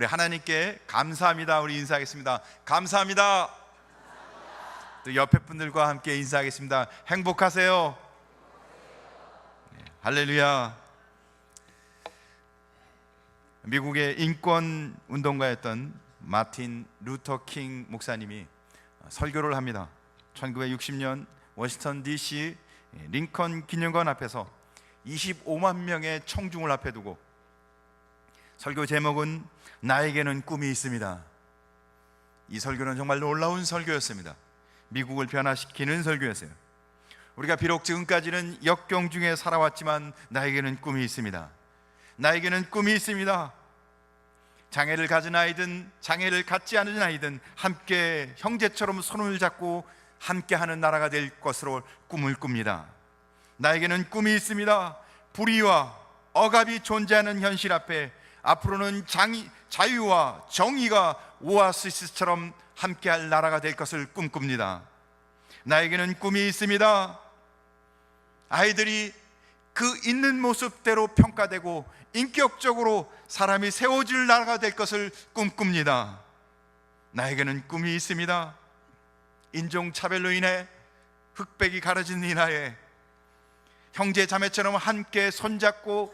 우리 하나님께 감사합니다. 우리 인사하겠습니다. 감사합니다. 또 옆에 분들과 함께 인사하겠습니다. 행복하세요. 네, 할렐루야. 미국의 인권 운동가였던 마틴 루터 킹 목사님이 설교를 합니다. 1960년 워싱턴 DC 링컨 기념관 앞에서 25만 명의 청중을 앞에 두고 설교 제목은 나에게는 꿈이 있습니다. 이 설교는 정말 놀라운 설교였습니다. 미국을 변화시키는 설교였어요. 우리가 비록 지금까지는 역경 중에 살아왔지만 나에게는 꿈이 있습니다. 나에게는 꿈이 있습니다. 장애를 가진 아이든 장애를 갖지 않은 아이든 함께 형제처럼 손을 잡고 함께하는 나라가 될 것으로 꿈을 꿉니다. 나에게는 꿈이 있습니다. 불의와 억압이 존재하는 현실 앞에 앞으로는 자유와 정의가 오아시스처럼 함께할 나라가 될 것을 꿈꿉니다. 나에게는 꿈이 있습니다. 아이들이 그 있는 모습대로 평가되고 인격적으로 사람이 세워질 나라가 될 것을 꿈꿉니다. 나에게는 꿈이 있습니다. 인종차별로 인해 흑백이 가려진 이 나라에 형제 자매처럼 함께 손잡고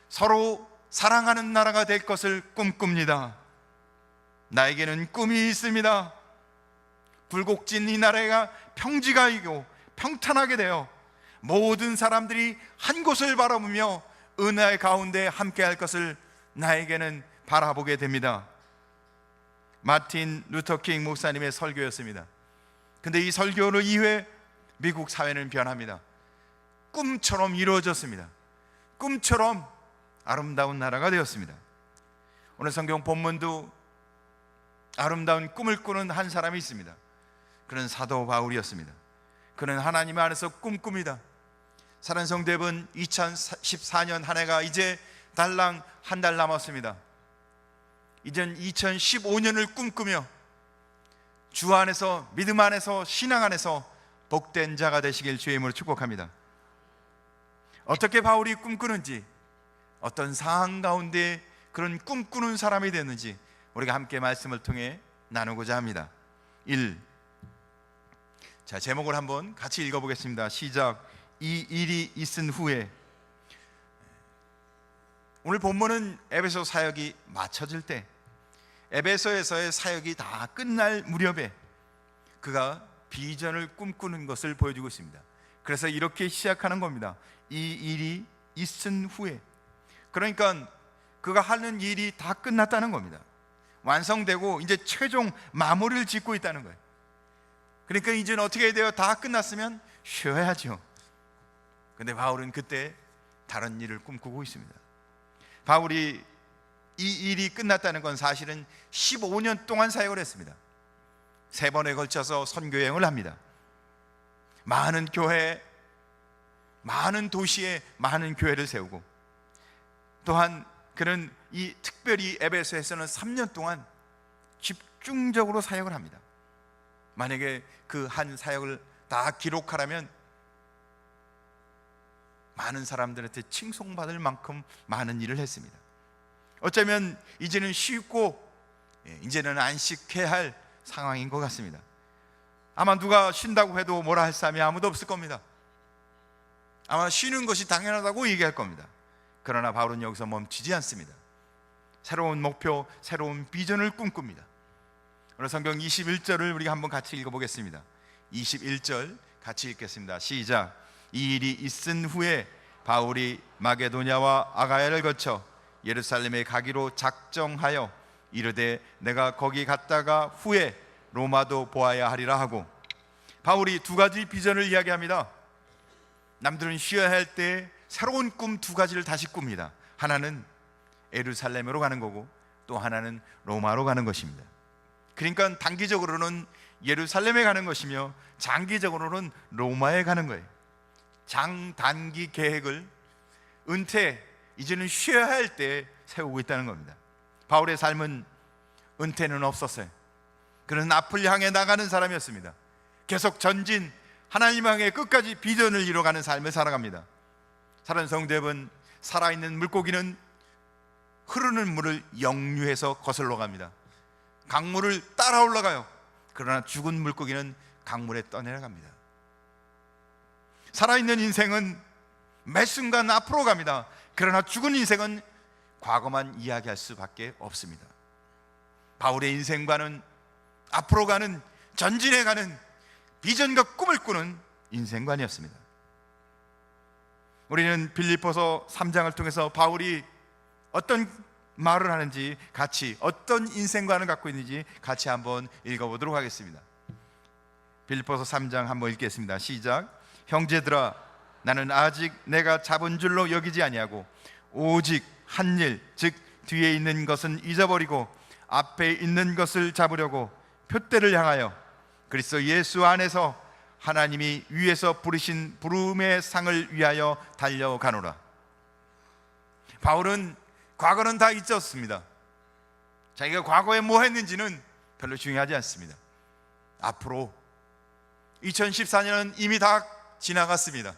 서로 사랑하는 나라가 될 것을 꿈꿉니다. 나에게는 꿈이 있습니다. 굴곡진 이 나라가 평지가 이고 평탄하게 되어 모든 사람들이 한 곳을 바라보며 은혜의 가운데 함께할 것을 나에게는 바라보게 됩니다. 마틴 루터 킹 목사님의 설교였습니다. 근데 이 설교를 이후에 미국 사회는 변합니다. 꿈처럼 이루어졌습니다. 꿈처럼 아름다운 나라가 되었습니다. 오늘 성경 본문도 아름다운 꿈을 꾸는 한 사람이 있습니다. 그는 사도 바울이었습니다. 그는 하나님 안에서 꿈꿉니다. 사랑성대분 2014년 한 해가 이제 달랑 한 달 남았습니다. 이젠 2015년을 꿈꾸며 주 안에서, 믿음 안에서, 신앙 안에서 복된 자가 되시길 주의 이름으로 축복합니다. 어떻게 바울이 꿈꾸는지, 어떤 상황 가운데 그런 꿈꾸는 사람이 되는지 우리가 함께 말씀을 통해 나누고자 합니다. 1. 자, 제목을 한번 같이 읽어보겠습니다. 시작. 이 일이 있은 후에. 오늘 본문은 에베소 사역이 마쳐질 때, 에베소에서의 사역이 다 끝날 무렵에 그가 비전을 꿈꾸는 것을 보여주고 있습니다. 그래서 이렇게 시작하는 겁니다. 이 일이 있은 후에. 그러니까 그가 하는 일이 다 끝났다는 겁니다. 완성되고 이제 최종 마무리를 짓고 있다는 거예요. 그러니까 이제는 어떻게 해야 돼요? 다 끝났으면 쉬어야죠. 근데 바울은 그때 다른 일을 꿈꾸고 있습니다. 바울이 이 일이 끝났다는 건 사실은 15년 동안 사역을 했습니다. 3번에 걸쳐서 선교 여행을 합니다. 많은 교회, 많은 도시에 많은 교회를 세우고, 또한 그는 이 특별히 에베소에서는 3년 동안 집중적으로 사역을 합니다. 만약에 그 한 사역을 다 기록하라면 많은 사람들한테 칭송받을 만큼 많은 일을 했습니다. 어쩌면 이제는 쉬고 이제는 안식해야 할 상황인 것 같습니다. 아마 누가 쉰다고 해도 뭐라 할 사람이 아무도 없을 겁니다. 아마 쉬는 것이 당연하다고 얘기할 겁니다. 그러나 바울은 여기서 멈추지 않습니다. 새로운 목표, 새로운 비전을 꿈꿉니다. 오늘 성경 21절을 우리가 한번 같이 읽어보겠습니다. 21절 같이 읽겠습니다. 시작. 이 일이 있은 후에 바울이 마게도냐와 아가야를 거쳐 예루살렘에 가기로 작정하여 이르되 내가 거기 갔다가 후에 로마도 보아야 하리라 하고, 바울이 2가지 비전을 이야기합니다. 남들은 쉬어야 할 때 새로운 꿈 2가지를 다시 꿉니다. 하나는 예루살렘으로 가는 거고 또 하나는 로마로 가는 것입니다. 그러니까 단기적으로는 예루살렘에 가는 것이며 장기적으로는 로마에 가는 거예요. 장단기 계획을 은퇴, 이제는 쉬어야 할 때 세우고 있다는 겁니다. 바울의 삶은 은퇴는 없었어요. 그는 앞을 향해 나가는 사람이었습니다. 계속 전진, 하나님 향해 끝까지 비전을 이뤄가는 삶을 살아갑니다. 사랑하는 성도 여러분, 살아있는 물고기는 흐르는 물을 역류해서 거슬러 갑니다. 강물을 따라 올라가요. 그러나 죽은 물고기는 강물에 떠내려갑니다. 살아있는 인생은 매 순간 앞으로 갑니다. 그러나 죽은 인생은 과거만 이야기할 수밖에 없습니다. 바울의 인생과는 앞으로 가는, 전진해 가는 비전과 꿈을 꾸는 인생관이었습니다. 우리는 빌립보서 3장을 통해서 바울이 어떤 말을 하는지, 같이 어떤 인생관을 갖고 있는지 같이 한번 읽어보도록 하겠습니다. 빌립보서 3장 한번 읽겠습니다. 시작. 형제들아, 나는 아직 내가 잡은 줄로 여기지 아니하고 오직 한 일, 즉 뒤에 있는 것은 잊어버리고 앞에 있는 것을 잡으려고 표대를 향하여 그리스도 예수 안에서 하나님이 위에서 부르신 부름의 상을 위하여 달려가노라. 바울은 과거는 다 잊었습니다. 자기가 과거에 뭐 했는지는 별로 중요하지 않습니다. 앞으로 2014년은 이미 다 지나갔습니다.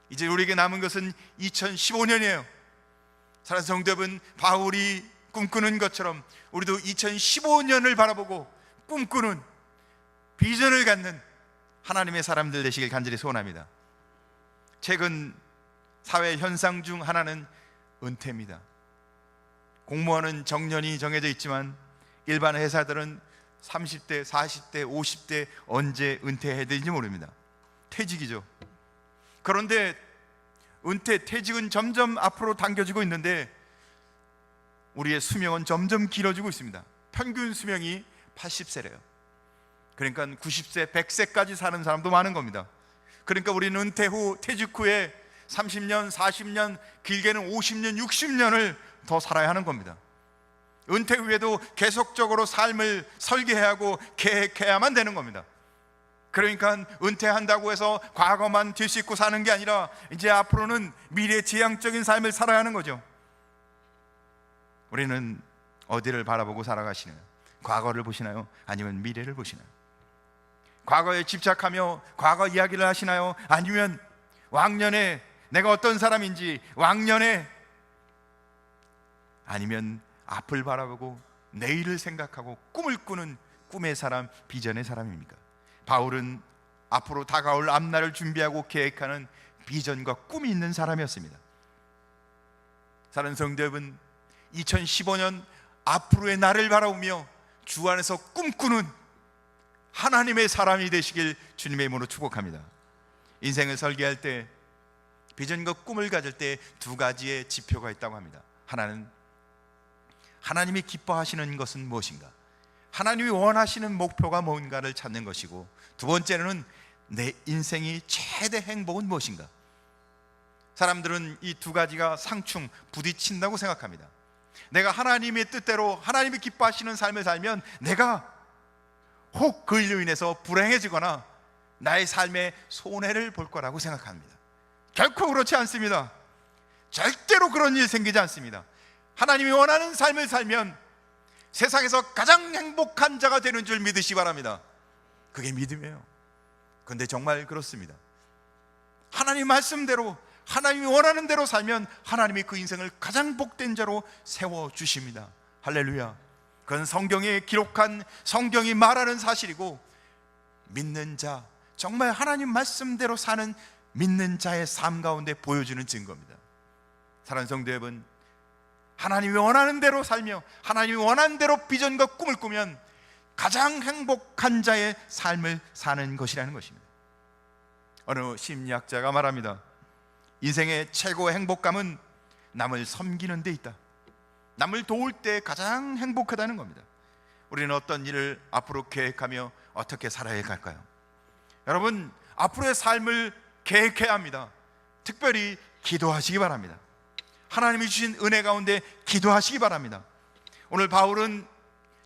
이제 우리에게 남은 것은 2015년이에요. 사랑하는 성도 여러분, 바울이 꿈꾸는 것처럼 우리도 2015년을 바라보고 꿈꾸는 비전을 갖는 하나님의 사람들 되시길 간절히 소원합니다. 최근 사회 현상 중 하나는 은퇴입니다. 공무원은 정년이 정해져 있지만 일반 회사들은 30대, 40대, 50대 언제 은퇴해야 되는지 모릅니다. 퇴직이죠. 그런데 은퇴, 퇴직은 점점 앞으로 당겨지고 있는데 우리의 수명은 점점 길어지고 있습니다. 평균 수명이 80세래요. 그러니까 90세, 100세까지 사는 사람도 많은 겁니다. 그러니까 우리는 은퇴 후, 퇴직 후에 30년, 40년, 길게는 50년, 60년을 더 살아야 하는 겁니다. 은퇴 후에도 계속적으로 삶을 설계해야 하고 계획해야만 되는 겁니다. 그러니까 은퇴한다고 해서 과거만 뒤집고 사는 게 아니라 이제 앞으로는 미래지향적인 삶을 살아야 하는 거죠. 우리는 어디를 바라보고 살아가시나요? 과거를 보시나요? 아니면 미래를 보시나요? 과거에 집착하며 과거 이야기를 하시나요? 아니면 왕년에 내가 어떤 사람인지, 왕년에, 아니면 앞을 바라보고 내일을 생각하고 꿈을 꾸는 꿈의 사람, 비전의 사람입니까? 바울은 앞으로 다가올 앞날을 준비하고 계획하는 비전과 꿈이 있는 사람이었습니다. 사랑하는 성도 여러분, 2015년 앞으로의 날을 바라보며 주 안에서 꿈꾸는 하나님의 사람이 되시길 주님의 이름으로 축복합니다. 인생을 설계할 때, 비전과 꿈을 가질 때 두 가지의 지표가 있다고 합니다. 하나는 하나님이 기뻐하시는 것은 무엇인가, 하나님이 원하시는 목표가 뭔가를 찾는 것이고, 두 번째는 내 인생이 최대 행복은 무엇인가. 사람들은 이 두 가지가 상충, 부딪힌다고 생각합니다. 내가 하나님의 뜻대로 하나님이 기뻐하시는 삶을 살면 내가 혹 그 일로 인해서 불행해지거나 나의 삶에 손해를 볼 거라고 생각합니다. 결코 그렇지 않습니다. 절대로 그런 일 생기지 않습니다. 하나님이 원하는 삶을 살면 세상에서 가장 행복한 자가 되는 줄 믿으시기 바랍니다. 그게 믿음이에요. 그런데 정말 그렇습니다. 하나님 말씀대로, 하나님이 원하는 대로 살면 하나님이 그 인생을 가장 복된 자로 세워주십니다. 할렐루야. 그건 성경에 기록한, 성경이 말하는 사실이고, 믿는 자, 정말 하나님 말씀대로 사는 믿는 자의 삶 가운데 보여주는 증거입니다. 사랑하는 성도 여러분, 하나님이 원하는 대로 살며 하나님이 원하는 대로 비전과 꿈을 꾸면 가장 행복한 자의 삶을 사는 것이라는 것입니다. 어느 심리학자가 말합니다. 인생의 최고의 행복감은 남을 섬기는 데 있다. 남을 도울 때 가장 행복하다는 겁니다. 우리는 어떤 일을 앞으로 계획하며 어떻게 살아야 할까요? 여러분, 앞으로의 삶을 계획해야 합니다. 특별히 기도하시기 바랍니다. 하나님이 주신 은혜 가운데 기도하시기 바랍니다. 오늘 바울은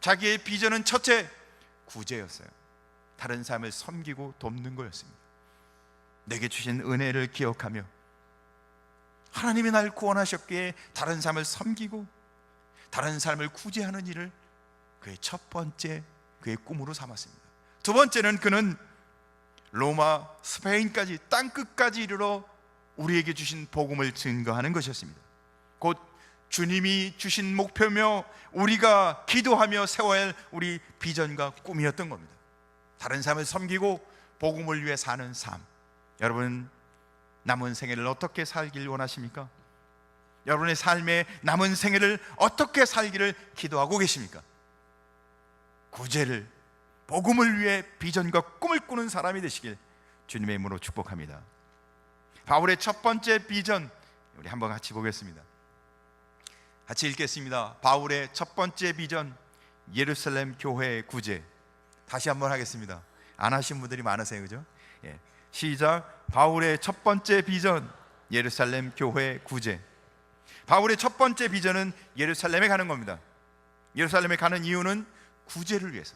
자기의 비전은 첫째, 구제였어요. 다른 삶을 섬기고 돕는 거였습니다. 내게 주신 은혜를 기억하며 하나님이 날 구원하셨기에 다른 삶을 섬기고 다른 삶을 구제하는 일을 그의 첫 번째, 그의 꿈으로 삼았습니다. 두 번째는 그는 로마, 스페인까지, 땅끝까지 이르러 우리에게 주신 복음을 증거하는 것이었습니다. 곧 주님이 주신 목표며 우리가 기도하며 세워야 할 우리 비전과 꿈이었던 겁니다. 다른 사람을 섬기고 복음을 위해 사는 삶. 여러분, 남은 생애를 어떻게 살길 원하십니까? 여러분의 삶의 남은 생애를 어떻게 살기를 기도하고 계십니까? 구제를, 복음을 위해 비전과 꿈을 꾸는 사람이 되시길 주님의 이름으로 축복합니다. 바울의 첫 번째 비전, 우리 한번 같이 보겠습니다. 같이 읽겠습니다. 바울의 첫 번째 비전, 예루살렘 교회의 구제. 다시 한번 하겠습니다. 안 하신 분들이 많으세요, 그죠? 예. 시작. 바울의 첫 번째 비전, 예루살렘 교회 구제. 바울의 첫 번째 비전은 예루살렘에 가는 겁니다. 예루살렘에 가는 이유는 구제를 위해서.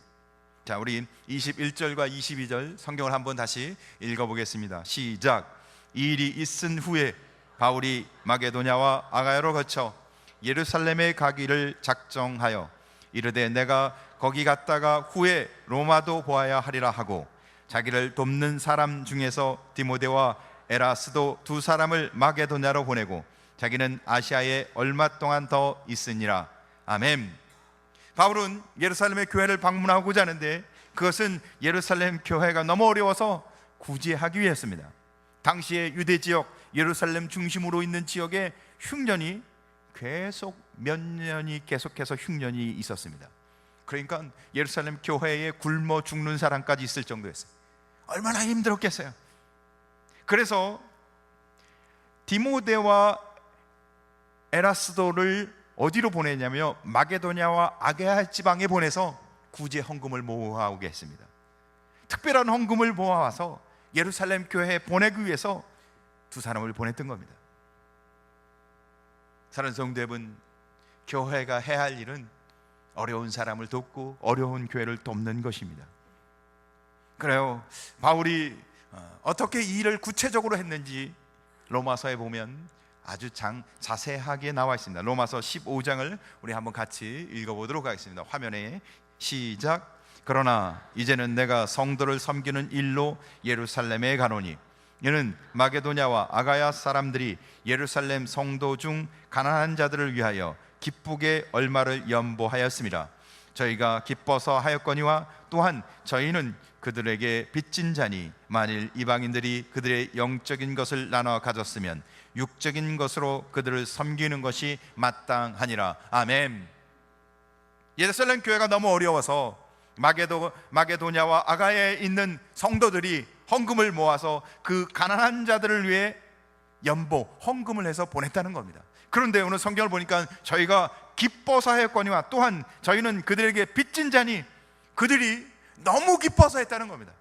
자, 우리 21절과 22절 성경을 한번 다시 읽어보겠습니다. 시작. 이 일이 있은 후에 바울이 마게도냐와 아가야로 거쳐 예루살렘에 가기를 작정하여 이르되 내가 거기 갔다가 후에 로마도 보아야 하리라 하고, 자기를 돕는 사람 중에서 디모데와 에라스도 두 사람을 마게도냐로 보내고 자기는 아시아에 얼마 동안 더 있으니라. 아멘. 바울은 예루살렘의 교회를 방문하고자 하는데 그것은 예루살렘 교회가 너무 어려워서 구제하기 위해서입니다. 당시의 유대 지역, 예루살렘 중심으로 있는 지역에 흉년이 계속 몇 년이 계속해서 흉년이 있었습니다. 그러니까 예루살렘 교회에 굶어 죽는 사람까지 있을 정도였어요. 얼마나 힘들었겠어요. 그래서 디모데와 에라스도를 어디로 보내냐면 마게도냐와 아게야 지방에 보내서 구제 헌금을 모아오게 했습니다. 특별한 헌금을 모아와서 예루살렘 교회에 보내기 위해서 두 사람을 보냈던 겁니다. 사랑하는 성도 여러분, 교회가 해야 할 일은 어려운 사람을 돕고 어려운 교회를 돕는 것입니다. 그래요. 바울이 어떻게 이 일을 구체적으로 했는지 로마서에 보면 아주 자세하게 나와 있습니다. 로마서 15장을 우리 한번 같이 읽어보도록 하겠습니다. 화면에 시작. 그러나 이제는 내가 성도를 섬기는 일로 예루살렘에 가노니 이는 마게도냐와 아가야 사람들이 예루살렘 성도 중 가난한 자들을 위하여 기쁘게 얼마를 연보하였습니다. 저희가 기뻐서 하였거니와 또한 저희는 그들에게 빚진 자니 만일 이방인들이 그들의 영적인 것을 나눠 가졌으면 육적인 것으로 그들을 섬기는 것이 마땅하니라. 아멘. 예루살렘 교회가 너무 어려워서 마게도냐와 아가야에 있는 성도들이 헌금을 모아서 그 가난한 자들을 위해 연보, 헌금을 해서 보냈다는 겁니다. 그런데 오늘 성경을 보니까 저희가 기뻐서 하였거니와 또한 저희는 그들에게 빚진 자니 그들이 너무 기뻐서 했다는 겁니다.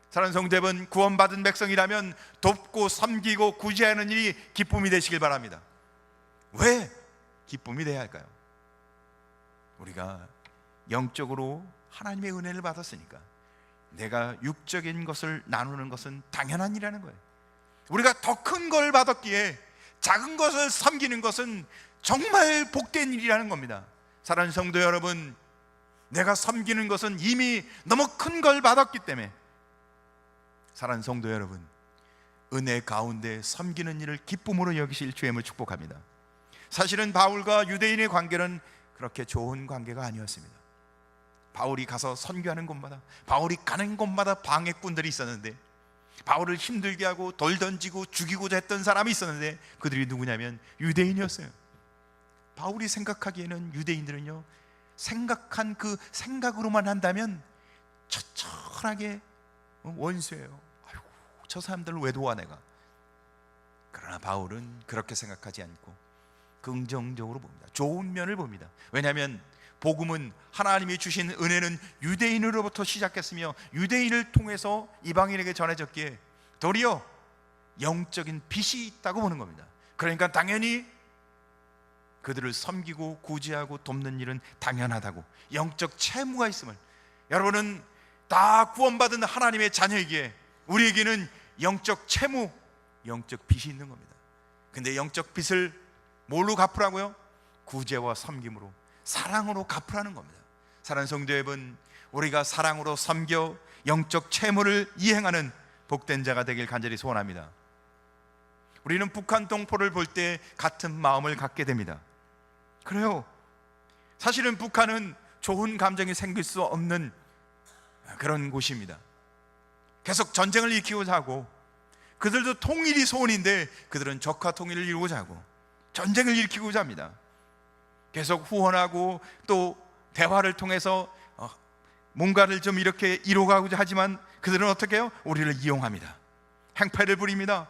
사랑하는 성도 여러분, 구원받은 백성이라면 돕고 섬기고 구제하는 일이 기쁨이 되시길 바랍니다. 왜 기쁨이 돼야 할까요? 우리가 영적으로 하나님의 은혜를 받았으니까 내가 육적인 것을 나누는 것은 당연한 일이라는 거예요. 우리가 더 큰 걸 받았기에 작은 것을 섬기는 것은 정말 복된 일이라는 겁니다. 사랑하는 성도 여러분, 내가 섬기는 것은 이미 너무 큰 걸 받았기 때문에 사랑하는 성도 여러분, 은혜 가운데 섬기는 일을 기쁨으로 여기실 주님을 축복합니다. 사실은 바울과 유대인의 관계는 그렇게 좋은 관계가 아니었습니다. 바울이 가서 선교하는 곳마다, 바울이 가는 곳마다 방해꾼들이 있었는데, 바울을 힘들게 하고 돌 던지고 죽이고자 했던 사람이 있었는데 그들이 누구냐면 유대인이었어요. 바울이 생각하기에는 유대인들은요, 생각한 그 생각으로만 한다면 처철하게 원수예요. 아이고, 저 사람들을 왜 도와 내가. 그러나 바울은 그렇게 생각하지 않고 긍정적으로 봅니다. 좋은 면을 봅니다. 왜냐하면 복음은, 하나님이 주신 은혜는 유대인으로부터 시작했으며 유대인을 통해서 이방인에게 전해졌기에 도리어 영적인 빚이 있다고 보는 겁니다. 그러니까 당연히 그들을 섬기고 구제하고 돕는 일은 당연하다고, 영적 채무가 있음을, 여러분은 다 구원받은 하나님의 자녀이기에 우리에게는 영적 채무, 영적 빚이 있는 겁니다. 근데 영적 빚을 뭘로 갚으라고요? 구제와 섬김으로, 사랑으로 갚으라는 겁니다. 사랑하는 성도 여러분, 우리가 사랑으로 섬겨 영적 채무를 이행하는 복된 자가 되길 간절히 소원합니다. 우리는 북한 동포를 볼 때 같은 마음을 갖게 됩니다. 그래요. 사실은 북한은 좋은 감정이 생길 수 없는 그런 곳입니다. 계속 전쟁을 일으키고자 하고, 그들도 통일이 소원인데 그들은 적화 통일을 이루고자 하고 전쟁을 일으키고자 합니다. 계속 후원하고 또 대화를 통해서 뭔가를 좀 이렇게 이뤄가고자 하지만 그들은 어떻게 해요? 우리를 이용합니다. 행패를 부립니다.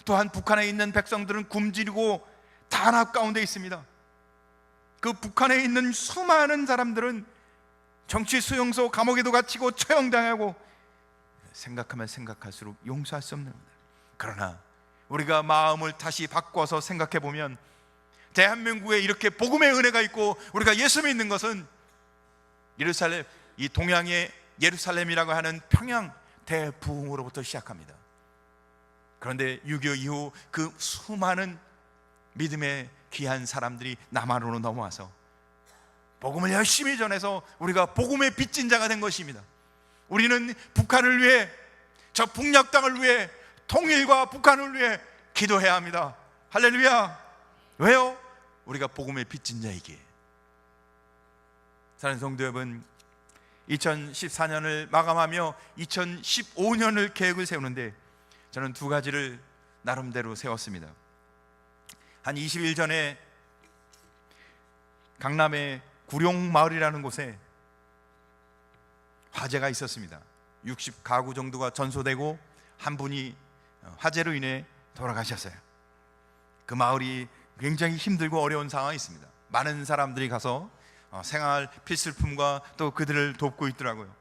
또한 북한에 있는 백성들은 굶주리고 단합 가운데 있습니다. 그 북한에 있는 수많은 사람들은 정치 수용소 감옥에도 갇히고 처형당하고, 생각하면 생각할수록 용서할 수 없는 겁니다. 그러나 우리가 마음을 다시 바꿔서 생각해 보면, 대한민국에 이렇게 복음의 은혜가 있고 우리가 예수 믿는 것은 예루살렘, 이 동양의 예루살렘이라고 하는 평양 대부흥으로부터 시작합니다. 그런데 6.25 이후 그 수많은 믿음의 귀한 사람들이 남한으로 넘어와서 복음을 열심히 전해서 우리가 복음의 빚진 자가 된 것입니다. 우리는 북한을 위해, 저 북녘 땅을 위해, 통일과 북한을 위해 기도해야 합니다. 할렐루야. 왜요? 우리가 복음의 빚진 자이기에. 사랑하는 성도 여러분, 2014년을 마감하며 2015년을 계획을 세우는데 저는 두 가지를 나름대로 세웠습니다. 한 20일 전에 강남의 구룡마을이라는 곳에 화재가 있었습니다. 60가구 정도가 전소되고 한 분이 화재로 인해 돌아가셨어요. 그 마을이 굉장히 힘들고 어려운 상황이 있습니다. 많은 사람들이 가서 생활 필수품과 또 그들을 돕고 있더라고요.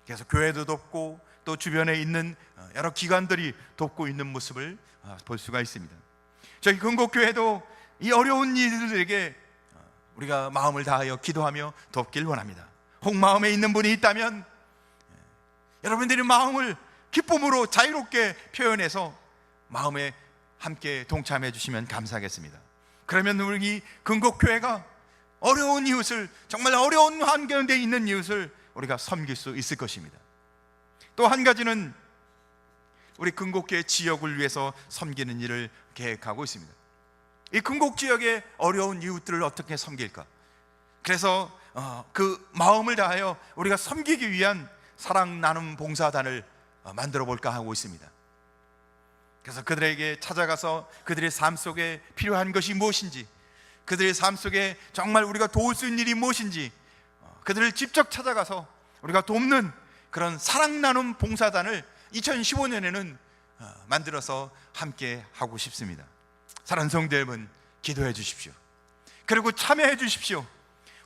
그래서 교회도 돕고 또 주변에 있는 여러 기관들이 돕고 있는 모습을 볼 수가 있습니다. 저희 근곡교회도 이 어려운 이들에게 우리가 마음을 다하여 기도하며 돕길 원합니다. 혹 마음에 있는 분이 있다면 여러분들이 마음을 기쁨으로 자유롭게 표현해서 마음에 함께 동참해 주시면 감사하겠습니다. 그러면 우리 근곡교회가 어려운 이웃을, 정말 어려운 환경에 있는 이웃을 우리가 섬길 수 있을 것입니다. 또 한 가지는 우리 근곡교회 지역을 위해서 섬기는 일을 계획하고 있습니다. 이 근곡 지역의 어려운 이웃들을 어떻게 섬길까? 그래서 그 마음을 다하여 우리가 섬기기 위한 사랑 나눔 봉사단을 만들어 볼까 하고 있습니다. 그래서 그들에게 찾아가서 그들의 삶 속에 필요한 것이 무엇인지, 그들의 삶 속에 정말 우리가 도울 수 있는 일이 무엇인지 그들을 직접 찾아가서 우리가 돕는 그런 사랑 나눔 봉사단을 2015년에는 만들어서 함께 하고 싶습니다. 사랑하는 성도 여러분, 기도해 주십시오. 그리고 참여해 주십시오.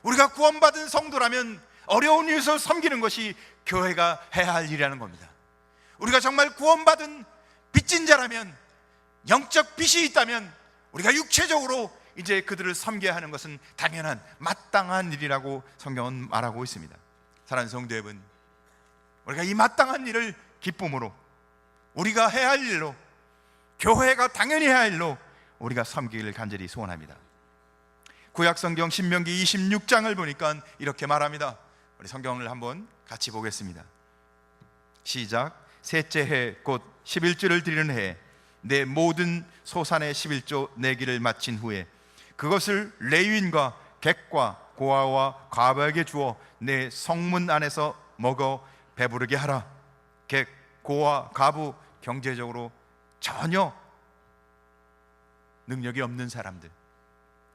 우리가 구원받은 성도라면 어려운 이웃을 섬기는 것이 교회가 해야 할 일이라는 겁니다. 우리가 정말 구원받은 빚진 자라면, 영적 빚이 있다면 우리가 육체적으로 이제 그들을 섬겨야 하는 것은 당연한 마땅한 일이라고 성경은 말하고 있습니다. 사랑하는 성도 여러분, 우리가 이 마땅한 일을 기쁨으로, 우리가 해야 할 일로, 교회가 당연히 해야 할 일로 우리가 섬기기를 간절히 소원합니다. 구약성경 신명기 26장을 보니까 이렇게 말합니다. 우리 성경을 한번 같이 보겠습니다. 시작. 셋째 해 곧 11조를 드리는 해에 내 모든 소산의 11조 내기를 마친 후에 그것을 레위인과 객과 고아와 과부에게 주어 내 성문 안에서 먹어 배부르게 하라. 객, 고아, 과부, 경제적으로 전혀 능력이 없는 사람들,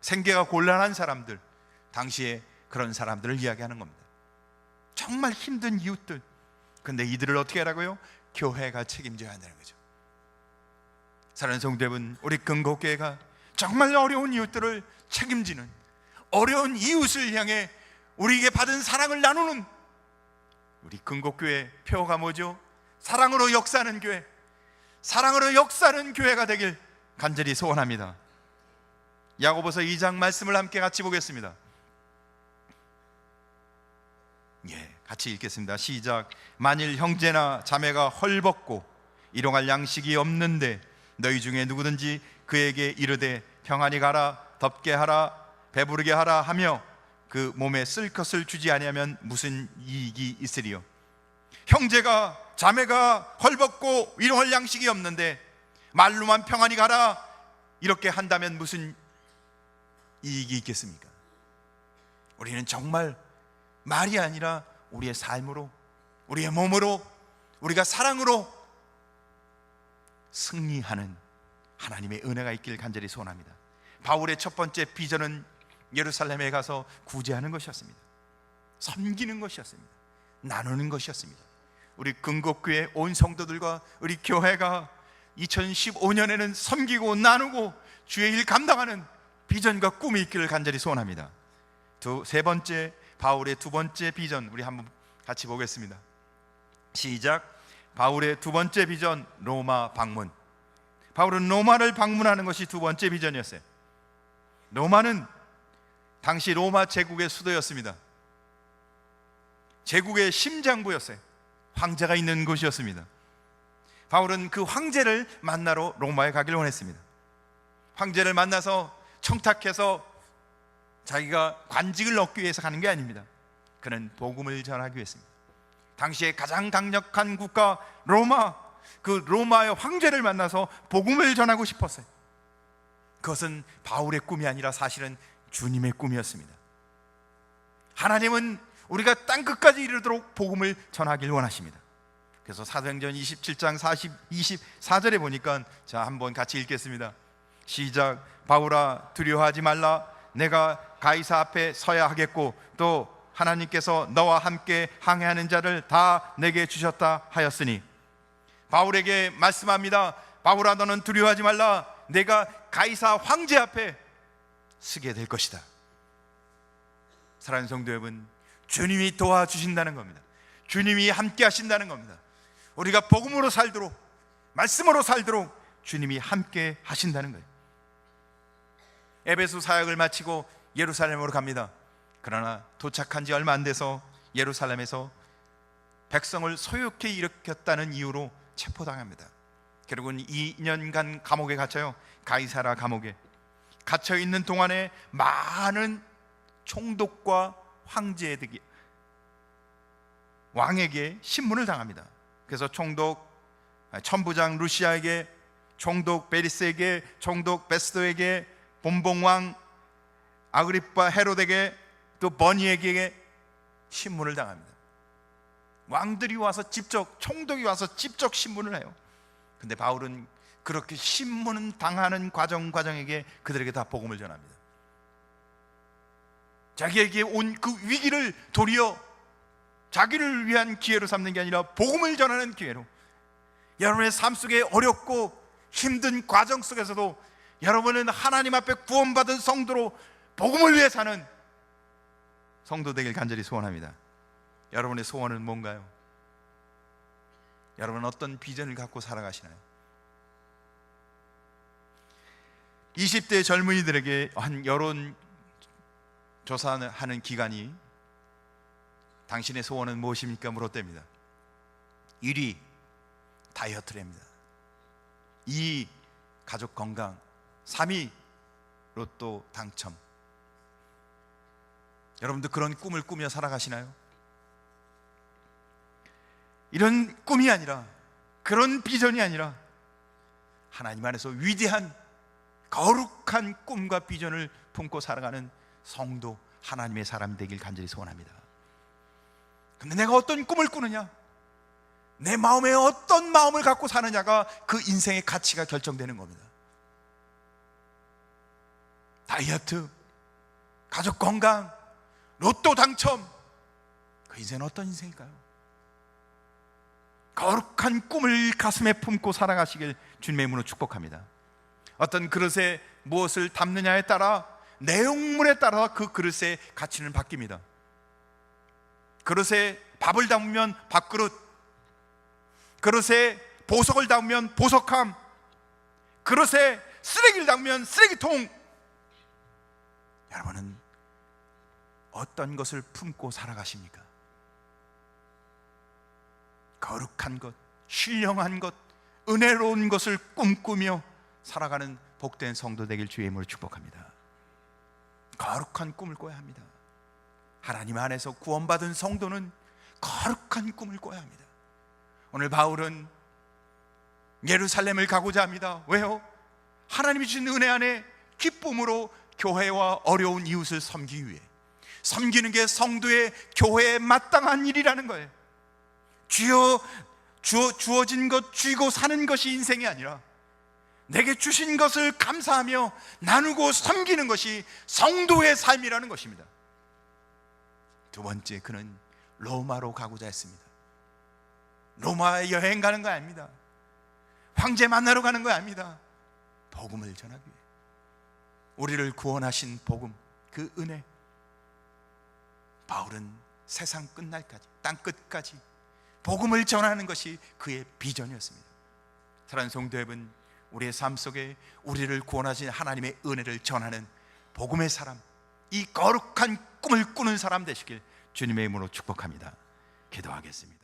생계가 곤란한 사람들, 당시에 그런 사람들을 이야기하는 겁니다. 정말 힘든 이웃들. 근데 이들을 어떻게 하라고요? 교회가 책임져야 한다는 거죠. 사랑하는 성도 여러분, 우리 근곡교회가 정말 어려운 이웃들을 책임지는, 어려운 이웃을 향해 우리에게 받은 사랑을 나누는 우리 근곡교회 표어가 뭐죠? 사랑으로 역사하는 교회, 사랑으로 역사하는 교회가 되길 간절히 소원합니다. 야고보서 2장 말씀을 함께 같이 보겠습니다. 같이 읽겠습니다. 시작. 만일 형제나 자매가 헐벗고 일용할 양식이 없는데 너희 중에 누구든지 그에게 이르되 평안히 가라, 덥게 하라, 배부르게 하라 하며 그 몸에 쓸 것을 주지 아니하면 무슨 이익이 있으리요? 형제가 자매가 헐벗고 일용할 양식이 없는데 말로만 평안히 가라 이렇게 한다면 무슨 이익이 있겠습니까? 우리는 정말 말이 아니라 우리의 삶으로, 우리의 몸으로, 우리가 사랑으로 승리하는 하나님의 은혜가 있길 간절히 소원합니다. 바울의 첫 번째 비전은 예루살렘에 가서 구제하는 것이었습니다. 섬기는 것이었습니다. 나누는 것이었습니다. 우리 근곡교회 온 성도들과 우리 교회가 2015년에는 섬기고 나누고 주의 일 감당하는 비전과 꿈이 있기를 간절히 소원합니다. 세 번째, 바울의 두 번째 비전, 우리 한번 같이 보겠습니다. 시작. 바울의 두 번째 비전, 로마 방문. 바울은 로마를 방문하는 것이 두 번째 비전이었어요. 로마는 당시 로마 제국의 수도였습니다. 제국의 심장부였어요. 황제가 있는 곳이었습니다. 바울은 그 황제를 만나러 로마에 가기를 원했습니다. 황제를 만나서 청탁해서 자기가 관직을 얻기 위해서 가는 게 아닙니다. 그는 복음을 전하기 위해서입니다. 당시에 가장 강력한 국가 로마, 그 로마의 황제를 만나서 복음을 전하고 싶었어요. 그것은 바울의 꿈이 아니라 사실은 주님의 꿈이었습니다. 하나님은 우리가 땅끝까지 이르도록 복음을 전하길 원하십니다. 그래서 사도행전 27장 24절에 보니까, 자, 한번 같이 읽겠습니다. 시작. 바울아, 두려워하지 말라. 내가 가이사 앞에 서야 하겠고 또 하나님께서 너와 함께 항해하는 자를 다 내게 주셨다 하였으니. 바울에게 말씀합니다. 바울아, 너는 두려워하지 말라. 내가 가이사 황제 앞에 서게 될 것이다. 사랑하는 성도 여러분, 주님이 도와주신다는 겁니다. 주님이 함께 하신다는 겁니다. 우리가 복음으로 살도록, 말씀으로 살도록 주님이 함께 하신다는 거예요. 에베소 사역을 마치고 예루살렘으로 갑니다. 그러나 도착한 지 얼마 안 돼서 예루살렘에서 백성을 소욕해 일으켰다는 이유로 체포당합니다. 결국은 2년간 감옥에 갇혀요. 가이사라 감옥에 갇혀 있는 동안에 많은 총독과 황제에게, 왕에게 신문을 당합니다. 그래서 총독 천부장 루시아에게, 총독 베리스에게, 총독 베스도에게, 본봉왕 아그리빠 헤롯에게, 또 버니에게 신문을 당합니다. 왕들이 와서 직접, 총독이 와서 직접 신문을 해요. 근데 바울은 그렇게 신문 당하는 과정에게 그들에게 다 복음을 전합니다. 자기에게 온 그 위기를 도리어 자기를 위한 기회로 삼는 게 아니라 복음을 전하는 기회로, 여러분의 삶 속에 어렵고 힘든 과정 속에서도 여러분은 하나님 앞에 구원받은 성도로 복음을 위해 사는 성도 되길 간절히 소원합니다. 여러분의 소원은 뭔가요? 여러분은 어떤 비전을 갖고 살아가시나요? 20대 젊은이들에게 한 여론 조사하는 기관이 당신의 소원은 무엇입니까? 물었답니다. 1위 다이어트랍니다. 2위 가족 건강, 3위 로또 당첨. 여러분도 그런 꿈을 꾸며 살아가시나요? 이런 꿈이 아니라, 그런 비전이 아니라 하나님 안에서 위대한 거룩한 꿈과 비전을 품고 살아가는 성도, 하나님의 사람 되길 간절히 소원합니다. 근데 내가 어떤 꿈을 꾸느냐, 내 마음에 어떤 마음을 갖고 사느냐가 그 인생의 가치가 결정되는 겁니다. 다이어트, 가족 건강, 로또 당첨, 그 인생은 어떤 인생일까요? 거룩한 꿈을 가슴에 품고 살아가시길 주님의 이름으로 축복합니다. 어떤 그릇에 무엇을 담느냐에 따라, 내용물에 따라 그 그릇의 가치는 바뀝니다. 그릇에 밥을 담으면 밥그릇, 그릇에 보석을 담으면 보석함, 그릇에 쓰레기를 담으면 쓰레기통. 여러분은 어떤 것을 품고 살아가십니까? 거룩한 것, 신령한 것, 은혜로운 것을 꿈꾸며 살아가는 복된 성도 되길 주의 이름으로 축복합니다. 거룩한 꿈을 꿔야 합니다. 하나님 안에서 구원받은 성도는 거룩한 꿈을 꿔야 합니다. 오늘 바울은 예루살렘을 가고자 합니다. 왜요? 하나님이 주신 은혜 안에 기쁨으로 교회와 어려운 이웃을 섬기기 위해, 섬기는 게 성도의 교회에 마땅한 일이라는 거예요. 주어진 것 쥐고 사는 것이 인생이 아니라 내게 주신 것을 감사하며 나누고 섬기는 것이 성도의 삶이라는 것입니다. 두 번째, 그는 로마로 가고자 했습니다. 로마에 여행 가는 거 아닙니다. 황제 만나러 가는 거 아닙니다. 복음을 전하기 위해, 우리를 구원하신 복음, 그 은혜, 바울은 세상 끝날까지, 땅 끝까지 복음을 전하는 것이 그의 비전이었습니다. 사랑하는 성도 여러분, 우리의 삶 속에 우리를 구원하신 하나님의 은혜를 전하는 복음의 사람, 이 거룩한 꿈을 꾸는 사람 되시길 주님의 이름으로 축복합니다. 기도하겠습니다.